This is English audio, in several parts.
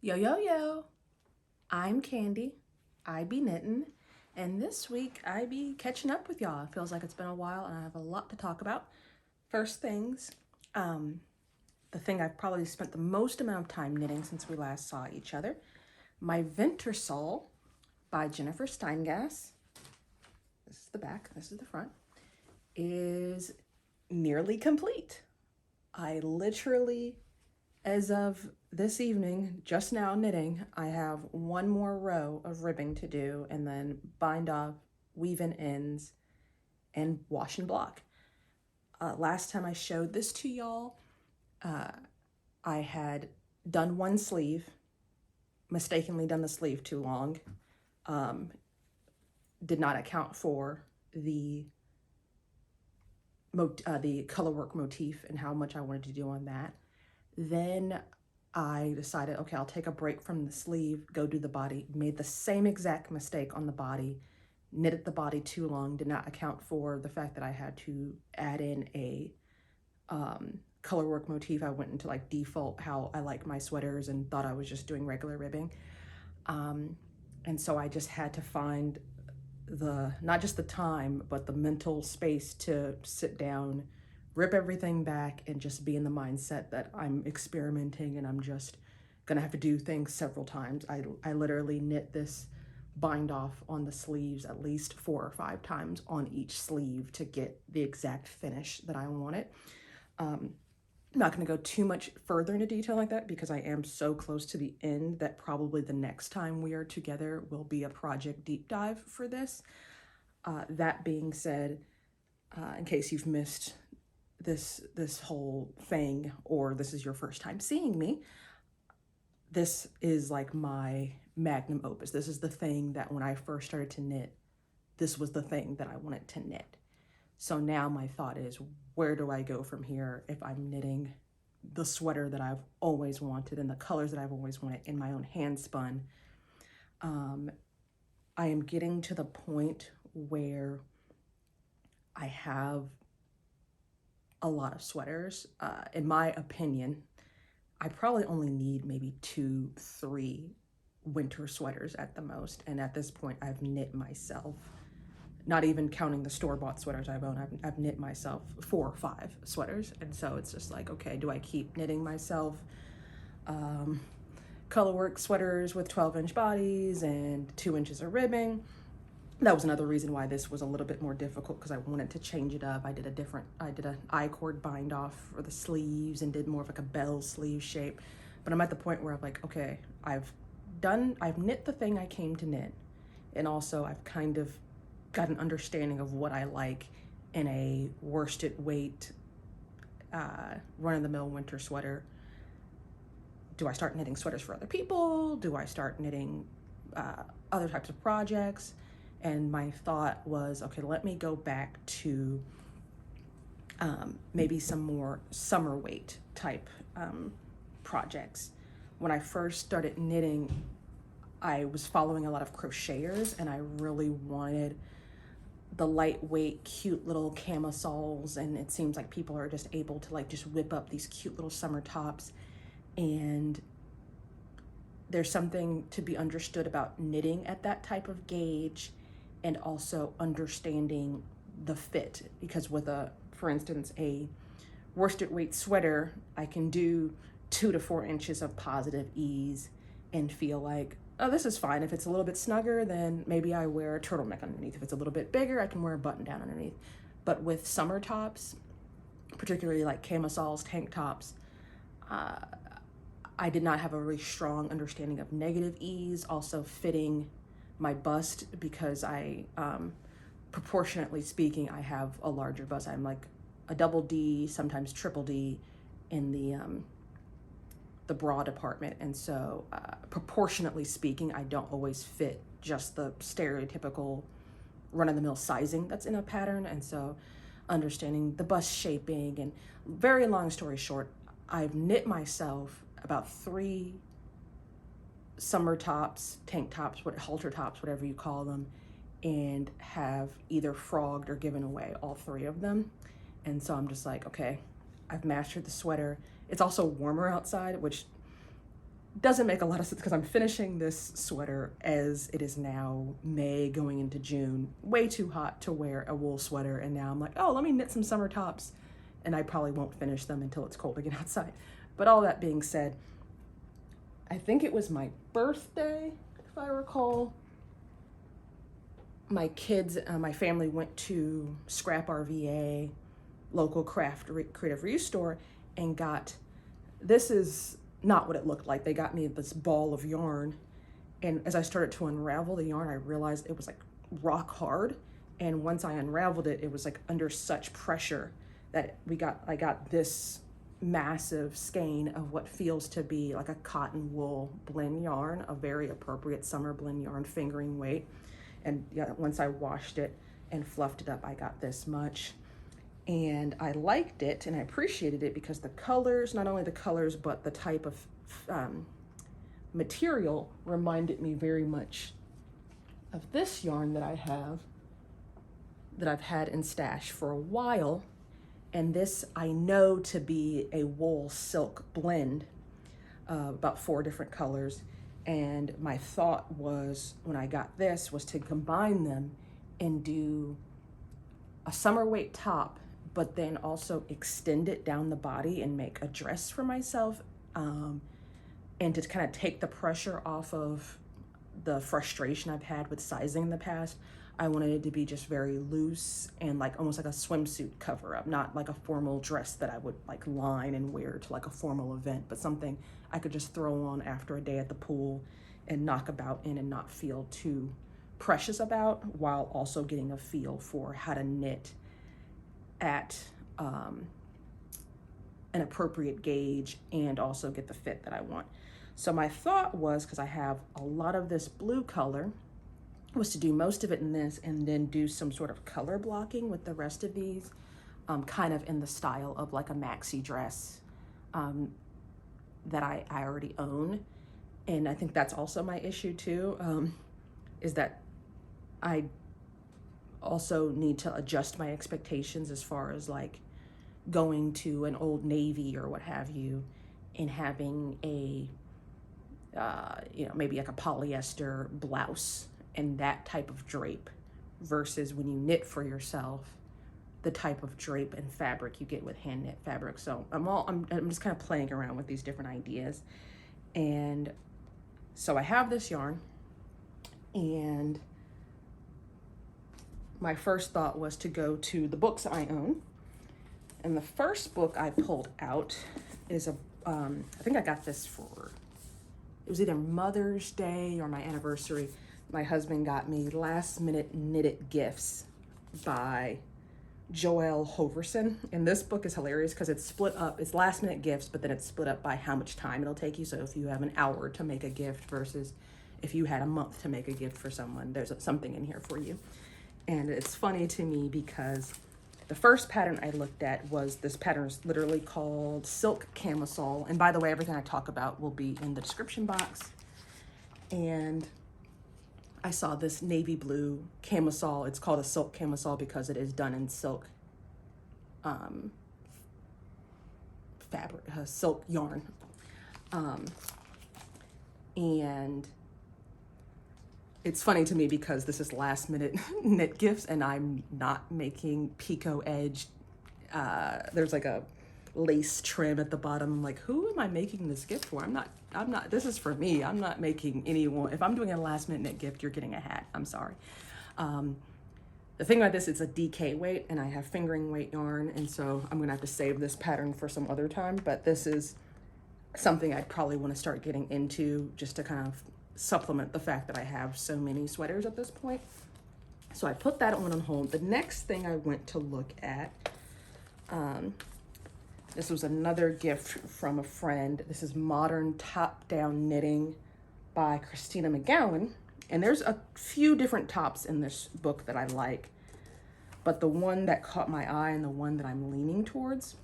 Yo, yo, yo. I'm Candy. I be knitting. And this week I be catching up with y'all. It feels like it's been a while and I have a lot to talk about. First things, the thing I've probably spent the most amount of time knitting since we last saw each other. My Vintersol by Jennifer Steingass. This is the back, this is the front. Is nearly complete. I literally, as of this evening, just now knitting, I have one more row of ribbing to do and then bind off, weave in ends, and wash and block. Last time I showed this to y'all, I had done one sleeve, mistakenly done the sleeve too long, did not account for the color work motif and how much I wanted to do on that. Then I decided, okay, I'll take a break from the sleeve, go do the body, made the same exact mistake on the body, knitted the body too long, did not account for the fact that I had to add in a color work motif. I went into like default how I like my sweaters and thought I was just doing regular ribbing. And so I just had to find not just the time, but the mental space to sit down, rip everything back, and just be in the mindset that I'm experimenting and I'm just gonna have to do things several times. I literally knit this bind off on the sleeves at least 4 or 5 times on each sleeve to get the exact finish that I wanted. I'm not going to go too much further into detail like that because I am so close to the end that probably the next time we are together will be a project deep dive for this. That being said, in case you've missed this whole thing or this is your first time seeing me, this is like my magnum opus. This is the thing that when I first started to knit, this was the thing that I wanted to knit. So now my thought is, where do I go from here if I'm knitting the sweater that I've always wanted and the colors that I've always wanted in my own hand spun? I am getting to the point where I have a lot of sweaters. In my opinion, I probably only need maybe 2, 3 winter sweaters at the most. And at this point, I've knit myself, not even counting the store-bought sweaters I've owned, I've knit myself 4 or 5 sweaters. And so it's just like, okay, do I keep knitting myself colorwork sweaters with 12-inch bodies and 2 inches of ribbing? That was another reason why this was a little bit more difficult, because I wanted to change it up. I did an I-cord bind off for the sleeves and did more of like a bell sleeve shape. But I'm at the point where I'm like, okay, I've knit the thing I came to knit. And also I've kind of got an understanding of what I like in a worsted weight, run-of-the-mill winter sweater. Do I start knitting sweaters for other people? Do I start knitting other types of projects? And my thought was, okay, let me go back to maybe some more summer weight type projects. When I first started knitting, I was following a lot of crocheters and I really wanted the lightweight, cute little camisoles, and it seems like people are just able to like just whip up these cute little summer tops. And there's something to be understood about knitting at that type of gauge and also understanding the fit, because with for instance, a worsted weight sweater, I can do 2 to 4 inches of positive ease and feel like, oh, this is fine. If it's a little bit snugger, then maybe I wear a turtleneck underneath. If it's a little bit bigger, I can wear a button down underneath. But with summer tops, particularly like camisoles, tank tops, I did not have a really strong understanding of negative ease, also fitting my bust, because proportionately speaking, I have a larger bust. I'm like a double D, sometimes triple D in the bra department. And so proportionately speaking, I don't always fit just the stereotypical run-of-the-mill sizing that's in a pattern. And so understanding the bust shaping, and very long story short, I've knit myself about 3 summer tops, tank tops, halter tops, whatever you call them, and have either frogged or given away all 3 of them. And so I'm just like, okay, I've mastered the sweater. It's also warmer outside, which doesn't make a lot of sense because I'm finishing this sweater as it is now May going into June, way too hot to wear a wool sweater. And now I'm like, oh, let me knit some summer tops. And I probably won't finish them until it's cold again outside. But all that being said, I think it was my birthday, if I recall. My kids, my family went to Scrap RVA, local creative reuse store, and got, this is not what it looked like. They got me this ball of yarn. And as I started to unravel the yarn, I realized it was like rock hard. And once I unraveled it, it was like under such pressure that I got this massive skein of what feels to be like a cotton wool blend yarn, a very appropriate summer blend yarn, fingering weight. And yeah, once I washed it and fluffed it up, I got this much. And I liked it and I appreciated it because the colors, not only the colors, but the type of material reminded me very much of this yarn that I have, that I've had in stash for a while. And this I know to be a wool silk blend, about 4 different colors. And my thought was, when I got this, was to combine them and do a summer weight top, but then also extend it down the body and make a dress for myself, and to kind of take the pressure off of the frustration I've had with sizing in the past. I wanted it to be just very loose and like almost like a swimsuit cover up, not like a formal dress that I would like line and wear to like a formal event, but something I could just throw on after a day at the pool and knock about in and not feel too precious about, while also getting a feel for how to knit at an appropriate gauge and also get the fit that I want. So my thought was, because I have a lot of this blue color, was to do most of it in this and then do some sort of color blocking with the rest of these, kind of in the style of like a maxi dress that I already own. And I think that's also my issue too, is that I also need to adjust my expectations as far as like going to an Old Navy or what have you and having a, maybe like a polyester blouse and that type of drape, versus when you knit for yourself, the type of drape and fabric you get with hand knit fabric. So I'm just kind of playing around with these different ideas. And so I have this yarn, and my first thought was to go to the books I own. And the first book I pulled out is I think I got this for, it was either Mother's Day or my anniversary. My husband got me Last Minute Knitted Gifts by Joelle Hoverson. And this book is hilarious because it's split up. It's last minute gifts, but then it's split up by how much time it'll take you. So if you have an hour to make a gift versus if you had a month to make a gift for someone, there's something in here for you. And it's funny to me because the first pattern I looked at was, this pattern is literally called Silk Camisole. And by the way, everything I talk about will be in the description box. And I saw this navy blue camisole. It's called a silk camisole because it is done in silk fabric, silk yarn. And it's funny to me because this is last minute knit gifts and I'm not making picot edge. There's like a lace trim at the bottom. I'm like, who am I making this gift for? I'm not, this is for me. I'm not making anyone, if I'm doing a last minute knit gift, you're getting a hat. I'm sorry. The thing about this, it's a DK weight and I have fingering weight yarn. And so I'm gonna have to save this pattern for some other time, but this is something I'd probably want to start getting into just to kind of supplement the fact that I have so many sweaters at this point. So I put that one on hold. The next thing I went to look at, this was another gift from a friend. This is Modern Top-Down Knitting by Kristina McGowan. And there's a few different tops in this book that I like, but the one that caught my eye and the one that I'm leaning towards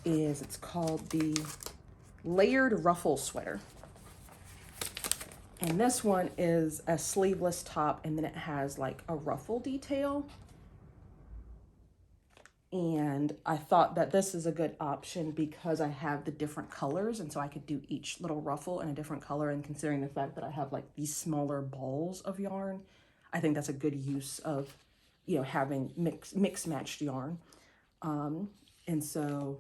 is, it's called the Layered Ruffle Sweater. And this one is a sleeveless top and then it has like a ruffle detail. And And I thought that this is a good option because I have the different colors, and so I could do each little ruffle in a different color. And considering the fact that I have like these smaller balls of yarn, I think that's a good use of, you know, having mix matched yarn. And so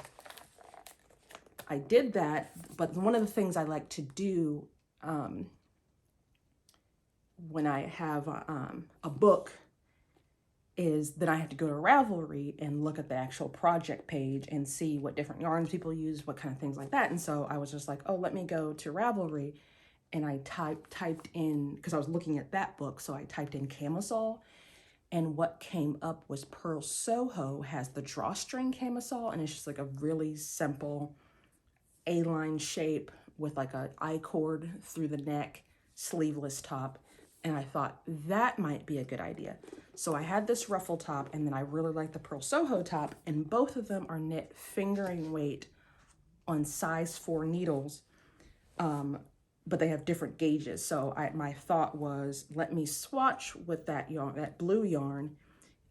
I did that, but one of the things I like to do when I have a book is that I have to go to Ravelry and look at the actual project page and see what different yarns people use, what kind of things like that. And so I was just like, oh, let me go to Ravelry, and I typed in, because I was looking at that book, so I typed in Camisole, and what came up was Purl Soho has the Drawstring Camisole, and it's just like a really simple A-line shape with like a I-cord through the neck, sleeveless top. And I thought that might be a good idea. So I had this ruffle top, and then I really like the Purl Soho top, and both of them are knit fingering weight on size 4 needles, but they have different gauges. So my thought was, let me swatch with that yarn, that blue yarn,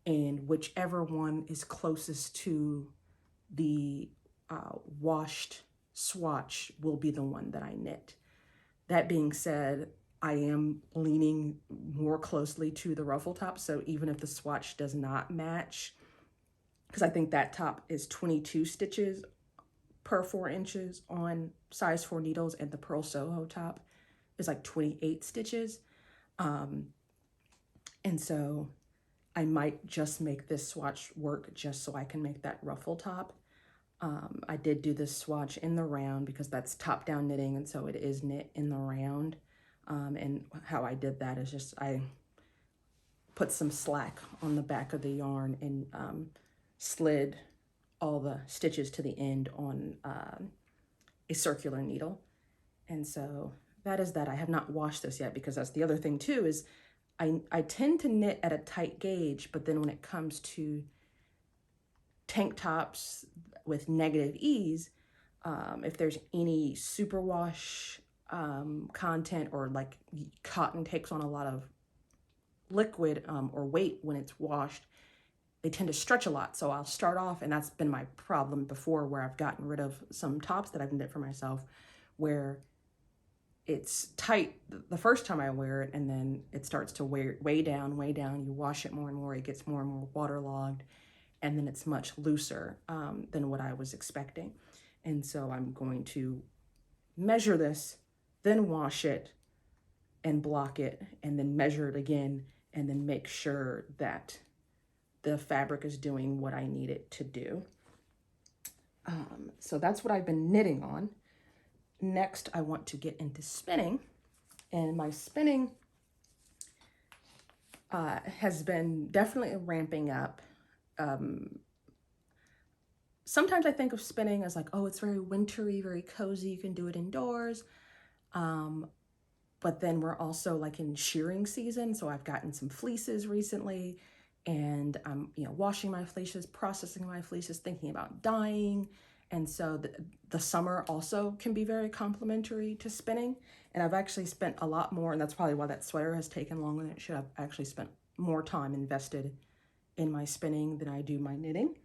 and whichever one is closest to the washed swatch will be the one that I knit. That being said, I am leaning more closely to the ruffle top, so even if the swatch does not match, because I think that top is 22 stitches per 4 inches on size 4 needles, and the Purl Soho top is like 28 stitches. And so I might just make this swatch work just so I can make that ruffle top. I did do this swatch in the round because that's top down knitting, and so it is knit in the round. And how I did that is just I put some slack on the back of the yarn and slid all the stitches to the end on a circular needle. And so that is that. I have not washed this yet because that's the other thing too, is I tend to knit at a tight gauge, but then when it comes to tank tops with negative ease, if there's any superwash content, or like cotton takes on a lot of liquid or weight when it's washed, they tend to stretch a lot. So I'll start off, and that's been my problem before, where I've gotten rid of some tops that I've knit for myself where it's tight the first time I wear it, and then it starts to way down. You wash it more and more, it gets more and more waterlogged, and then it's much looser than what I was expecting. And so I'm going to measure this, then wash it and block it, and then measure it again, and then make sure that the fabric is doing what I need it to do. So that's what I've been knitting on. Next, I want to get into spinning, and my spinning has been definitely ramping up. Sometimes I think of spinning as like, oh, it's very wintry, very cozy, you can do it indoors. But then we're also like in shearing season, so I've gotten some fleeces recently, and I'm washing my fleeces, processing my fleeces, thinking about dyeing. And so the summer also can be very complimentary to spinning. And I've actually spent a lot more, and that's probably why that sweater has taken longer than it should. I've actually spent more time invested in my spinning than I do my knitting.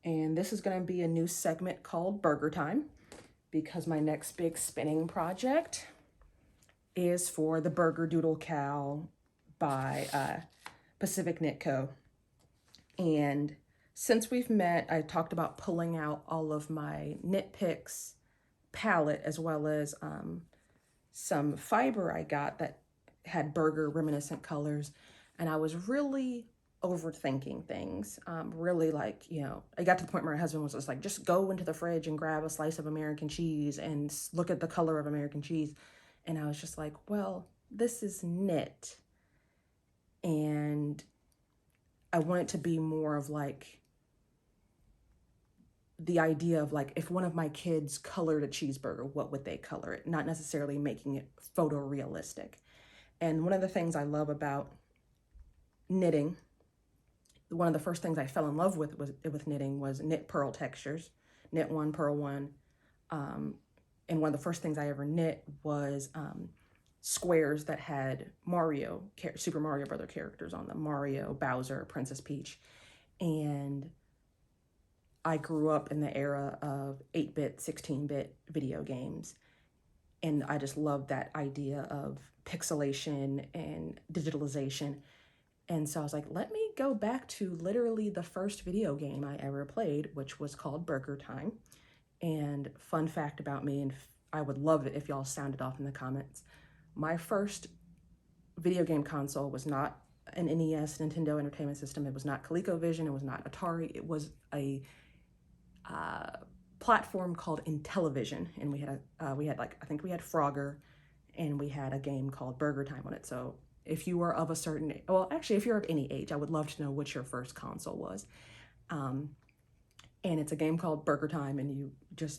And this is going to be a new segment called Burger Time, because my next big spinning project is for the Burger Doodle Cowl by Pacific Knit Co. And since we've met, I talked about pulling out all of my Knit Picks palette, as well as some fiber I got that had burger reminiscent colors. And I was really overthinking things. Really, like, I got to the point where my husband was just like, just go into the fridge and grab a slice of American cheese and look at the color of American cheese. And I was just like, well, this is knit. And I want it to be more of like the idea of like, if one of my kids colored a cheeseburger, what would they color it? Not necessarily making it photorealistic. And one of the things I love about knitting, one of the first things I fell in love with knitting was knit purl textures, knit one, purl one. And one of the first things I ever knit was squares that had Super Mario Brother characters on them, Mario, Bowser, Princess Peach. And I grew up in the era of 8-bit, 16-bit video games. And I just love that idea of pixelation and digitalization. And so I was like, let me go back to literally the first video game I ever played, which was called Burger Time. And fun fact about me, and I would love it if y'all sounded off in the comments, my first video game console was not an NES, Nintendo Entertainment System. It was not ColecoVision. It was not Atari. It was a platform called Intellivision, and we had like, I think we had Frogger, and we had a game called Burger Time on it. So if you were of a certain, well, actually, if you're of any age, I would love to know what your first console was. And it's a game called Burger Time, and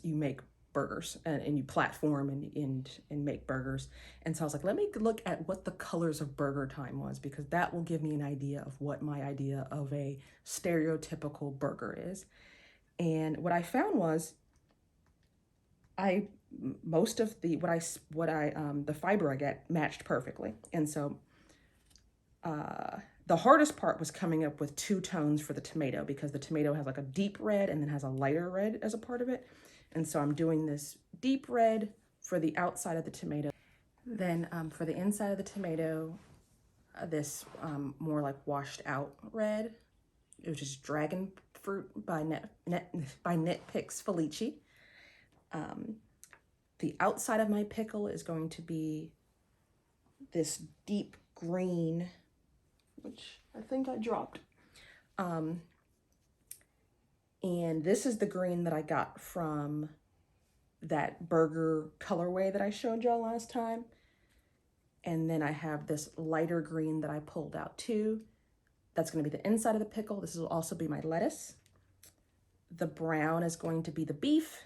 you make burgers, and you platform and make burgers. And so I was like, let me look at what the colors of Burger Time was, because that will give me an idea of what my idea of a stereotypical burger is. And what I found was most of the the fiber I get matched perfectly. And so the hardest part was coming up with 2 tones for the tomato, because the tomato has like a deep red and then has a lighter red as a part of it. And so I'm doing this deep red for the outside of the tomato. Then for the inside of the tomato, this more like washed out red, which is Dragon Fruit by Nitpicks Felici. The outside of my pickle is going to be this deep green, which I think I dropped. And this is the green that I got from that burger colorway that I showed y'all last time. And then I have this lighter green that I pulled out too. That's going to be the inside of the pickle. This will also be my lettuce. The brown is going to be the beef.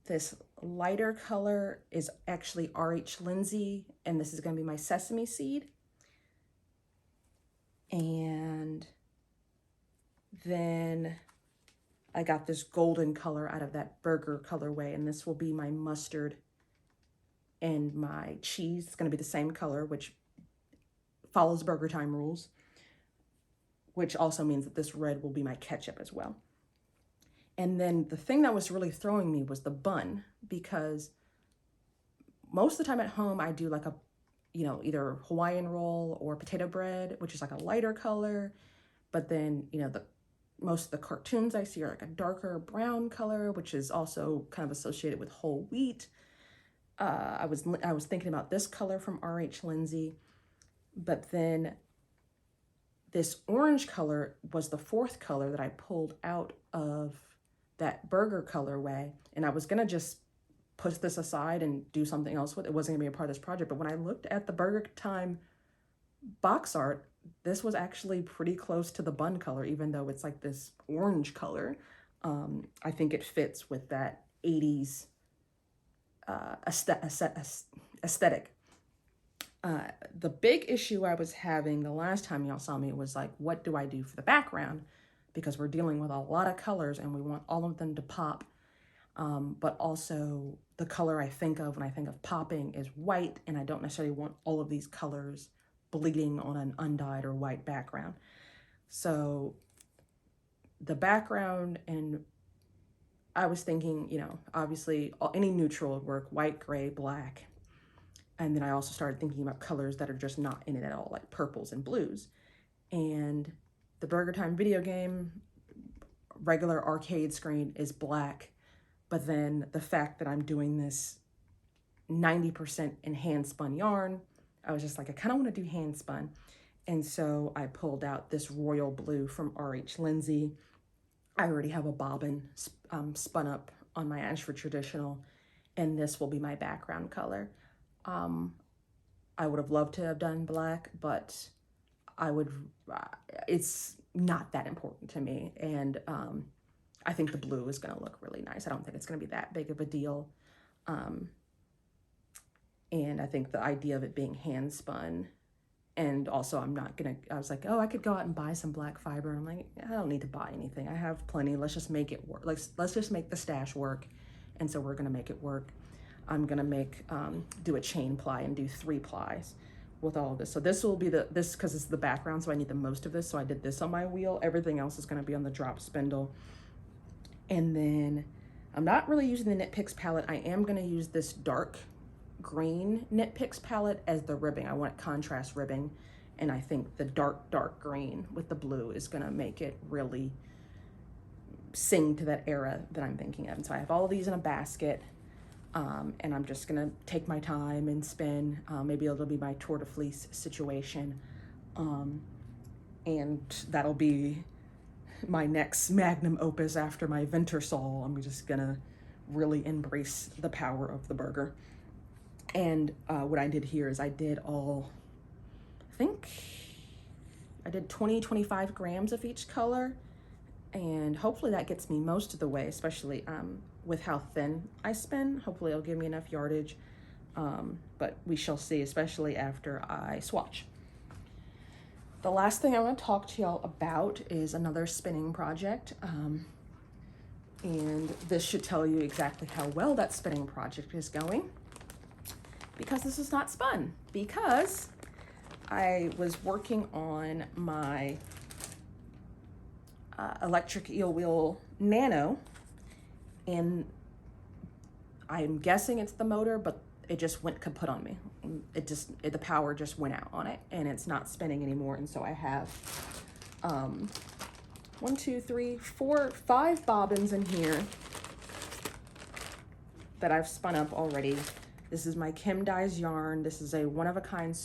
This lighter color is actually R.H. Lindsay, and this is going to be my sesame seed. And then I got this golden color out of that burger colorway, and this will be my mustard, and my cheese is going to be the same color, which follows Burger Time rules, which also means that this red will be my ketchup as well. And then the thing that was really throwing me was the bun, because most of the time at home I do like a, either Hawaiian roll or potato bread, which is like a lighter color. But then, most of the cartoons I see are like a darker brown color, which is also kind of associated with whole wheat. I was thinking about this color from R.H. Lindsay, but then this orange color was the 4th color that I pulled out of that burger colorway, and I was gonna just put this aside and do something else with it. It wasn't gonna be a part of this project, but when I looked at the Burger Time box art, this was actually pretty close to the bun color, even though it's like this orange color. I think it fits with that 80s aesthetic. The big issue I was having the last time y'all saw me was like, what do I do for the background? Because we're dealing with a lot of colors and we want all of them to pop. But also the color I think of when I think of popping is white, and I don't necessarily want all of these colors bleeding on an undyed or white background. So the background, and I was thinking, obviously any neutral would work, white, gray, black. And then I also started thinking about colors that are just not in it at all, like purples and blues. And the Burger Time video game, regular arcade screen is black. But then the fact that I'm doing this 90% in hand spun yarn, I was just like, I kind of want to do hand spun. And so I pulled out this royal blue from R.H. Lindsay. I already have a bobbin spun up on my Ashford Traditional, and this will be my background color. I would have loved to have done black, but it's not that important to me. And I think the blue is going to look really nice. I don't think it's going to be that big of a deal. And I think the idea of it being hand spun, and also I was like, oh, I could go out and buy some black fiber. And I'm like, I don't need to buy anything. I have plenty. Let's just make it work. Let's just make the stash work. And so we're going to make it work. I'm going to do a chain ply and do 3 plies, with all of this. So this will be this, because it's the background, so I need the most of this. So I did this on my wheel. Everything else is going to be on the drop spindle. And then I'm not really using the Knit Picks palette. I am going to use this dark green Knit Picks palette as the ribbing. I want contrast ribbing. And I think the dark green with the blue is going to make it really sing to that era that I'm thinking of. And so I have all of these in a basket. And I'm just gonna take my time and spin. Maybe it'll be my Tour de Fleece situation. And that'll be my next magnum opus after my Vintersol. I'm just gonna really embrace the power of the burger. And what I did here is I did all, I think I did 25 grams of each color. And hopefully that gets me most of the way, especially with how thin I spin. Hopefully it'll give me enough yardage, but we shall see, especially after I swatch. The last thing I want to talk to y'all about is another spinning project. And this should tell you exactly how well that spinning project is going, because this is not spun, because I was working on my electric eel wheel nano, and I'm guessing it's the motor, but it just went kaput on me. The power just went out on it, and it's not spinning anymore. And so I have 1, 2, 3, 4, 5 bobbins in here that I've spun up already. This is my Kim Dyes yarn. This is a one-of-a-kind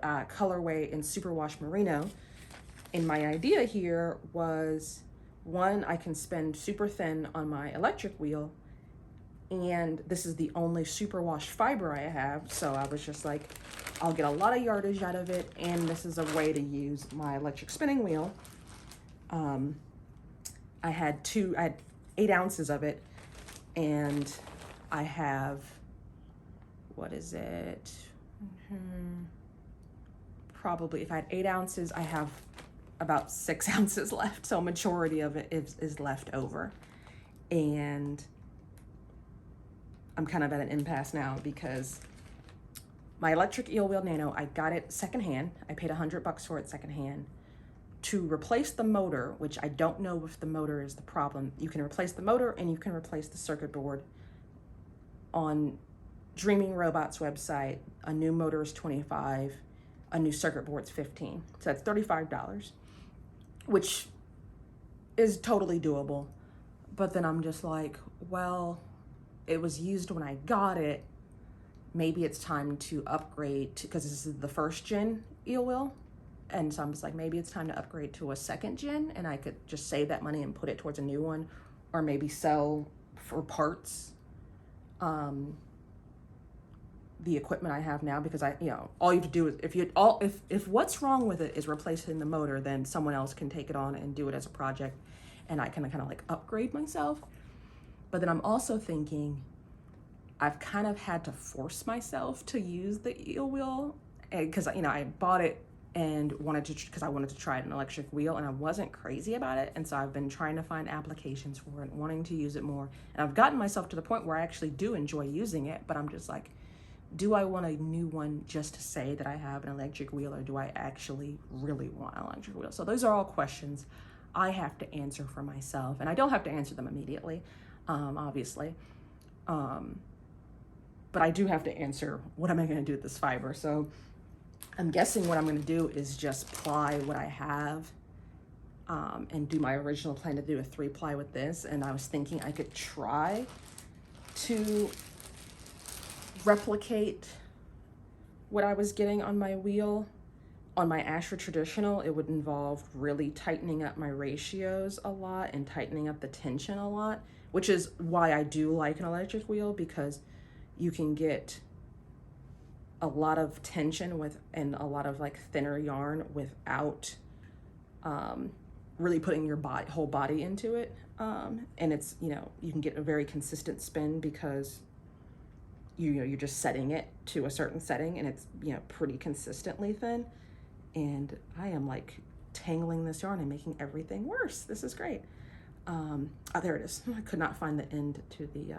colorway in superwash merino. And my idea here was, one, I can spin super thin on my electric wheel, and this is the only superwash fiber I have. So I was just like, I'll get a lot of yardage out of it, and this is a way to use my electric spinning wheel. I had 8 ounces of it, and I have, what is it? Probably, if I had 8 ounces, I have about 6 ounces left. So a majority of it is left over. And I'm kind of at an impasse now, because my electric eel wheel nano, I got it secondhand. I paid $100 for it secondhand. To replace the motor, which I don't know if the motor is the problem. You can replace the motor and you can replace the circuit board. On Dreaming Robot's website, a new motor is $25, a new circuit board's $15. So that's $35, which is totally doable. But then I'm just like, well, it was used when I got it. Maybe it's time to upgrade, because this is the 1st gen eel wheel. And so I'm just like, maybe it's time to upgrade to a 2nd gen, and I could just save that money and put it towards a new one, or maybe sell for parts the equipment I have now, because all you have to do is, if what's wrong with it is replacing the motor, then someone else can take it on and do it as a project, and I can kind of like upgrade myself. But then I'm also thinking, I've kind of had to force myself to use the eel wheel, because I bought it and because I wanted to try an electric wheel, and I wasn't crazy about it. And so I've been trying to find applications for it, wanting to use it more. And I've gotten myself to the point where I actually do enjoy using it, but I'm just like, do I want a new one just to say that I have an electric wheel, or do I actually really want an electric wheel? So those are all questions I have to answer for myself, and I don't have to answer them immediately, obviously. But I do have to answer, what am I going to do with this fiber? So I'm guessing what I'm going to do is just ply what I have, and do my original plan to do a 3-ply with this. And I was thinking I could try to replicate what I was getting on my wheel. On my Ashford Traditional, it would involve really tightening up my ratios a lot and tightening up the tension a lot, which is why I do like an electric wheel, because you can get a lot of tension and a lot of like thinner yarn without really putting your whole body into it. And it's, you can get a very consistent spin, because you're just setting it to a certain setting, and it's, pretty consistently thin. And I am like tangling this yarn and making everything worse. This is great. Oh, there it is. I could not find the end to the,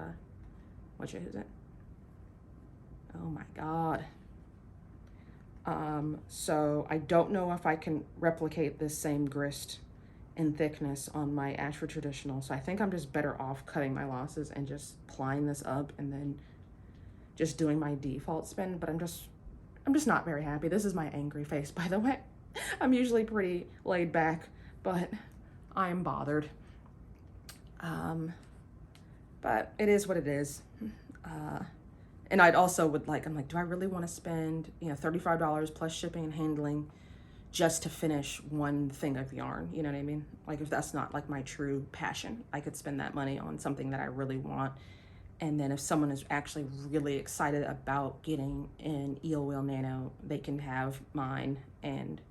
which is it? Oh my God. So I don't know if I can replicate this same grist and thickness on my Ashford Traditional. So I think I'm just better off cutting my losses and just plying this up and then just doing my default spin. But I'm just not very happy. This is my angry face, by the way. I'm usually pretty laid back, but I'm bothered. But it is what it is. And I'd also would like, I'm like, do I really want to spend, you know, $35 plus shipping and handling just to finish one thing of yarn? You know what I mean? Like, if that's not like my true passion, I could spend that money on something that I really want. And then if someone is actually really excited about getting an eel wheel nano, they can have mine and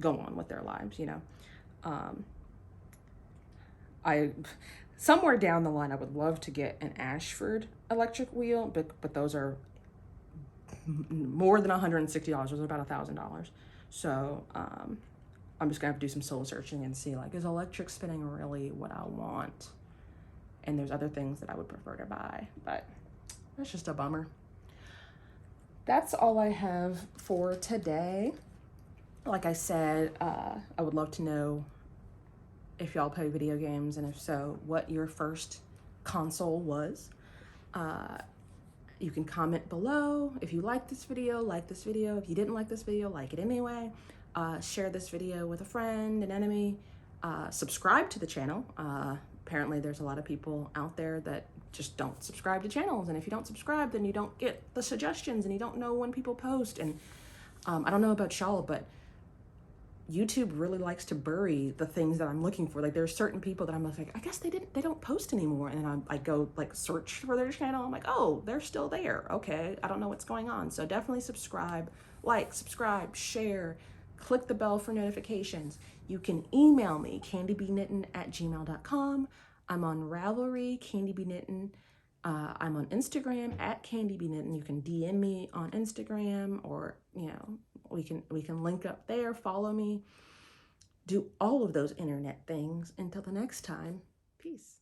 go on with their lives, you know. Somewhere down the line, I would love to get an Ashford electric wheel, but those are more than $160. Those are about $1,000. So I'm just gonna have to do some soul searching and see, like, is electric spinning really what I want? And there's other things that I would prefer to buy, but that's just a bummer. That's all I have for today. Like I said, I would love to know if y'all play video games, and if so, what your first console was. You can comment below. If you like this video, like this video. If you didn't like this video, like it anyway. Share this video with a friend, an enemy. Subscribe to the channel. Apparently there's a lot of people out there that just don't subscribe to channels, and if you don't subscribe, then you don't get the suggestions and you don't know when people post. And I don't know about y'all, but YouTube really likes to bury the things that I'm looking for. Like, there's certain people that I'm like, I guess they don't post anymore. And I go like search for their channel. I'm like, oh, they're still there. Okay, I don't know what's going on. So definitely subscribe, like, subscribe, share, click the bell for notifications. You can email me, candibknittin@gmail.com. I'm on Ravelry, candibknittin. I'm on Instagram @candibknittin. You can DM me on Instagram, or, you know, we can link up there, follow me, do all of those internet things. Until the next time, peace.